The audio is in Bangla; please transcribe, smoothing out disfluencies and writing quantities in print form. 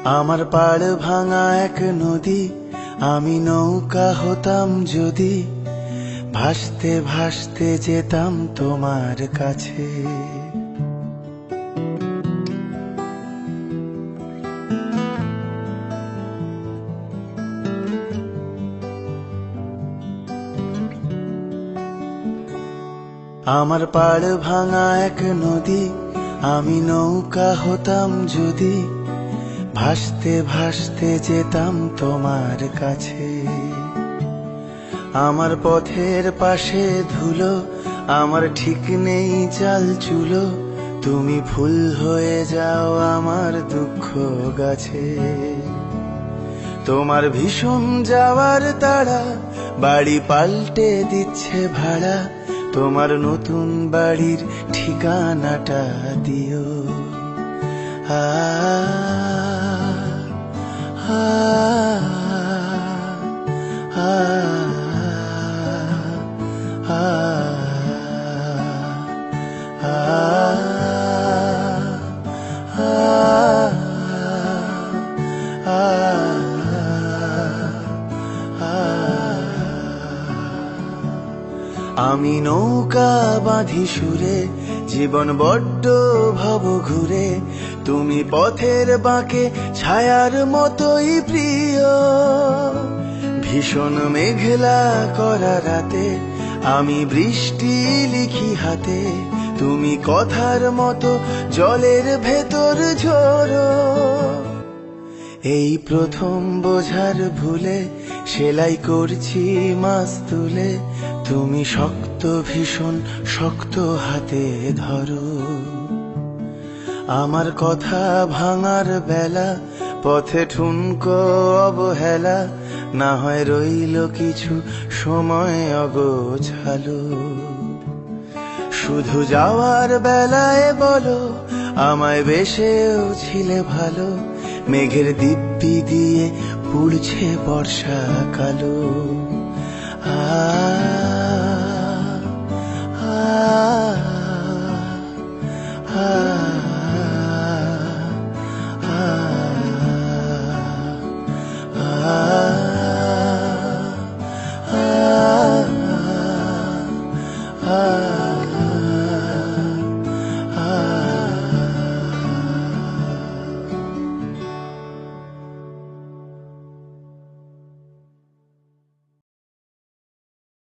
আমার পাড় ভাঙা এক নদী, আমি নৌকা হতাম যদি, ভাসতে ভাসতে যেতাম তোমার কাছে। আমার পাড় ভাঙা এক নদী, আমি নৌকা হতাম যদি, ভাসতে ভাসতে যেতাম তোমার কাছে। আমার পথের পাশে ধুলো, আমার ঠিক নেই চাল চুলো, তুমি ফুল হয়ে যাও আমার দুঃখ গাছে। তোমার ভীষণ যাওয়ার তাড়া, বাড়ি পাল্টে দিচ্ছে ভাড়া, তোমার নতুন বাড়ির ঠিকানাটা দিও। আ আ আ আমি নৌকা বাঁধি সুরে, জীবন বড্ড ভব ঘুরে, তুমি পথের বাঁকে ছায়ার মতোই প্রিয়। ভীষণ মেঘলা করা রাতে আমি বৃষ্টি লিখি হাতে, তুমি কথার মতো জলের ভেতর ঝরো। এই প্রথম বোঝার ভুলে সেলাই করছি মাছ তুলে, তুমি শক্ত ভীষণ শক্ত হাতে ধরো। আমার কথা ভাঙার বেলা, পথে ঠুনকো অবহেলা, না হয় রইল কিছু সময় অগোছালো। শুধু যাওয়ার বেলায় বলো, আমায় বেশেও ছিলে ভালো, মেঘের দিব্যি দিয়ে পুড়ছে বর্ষা কালো।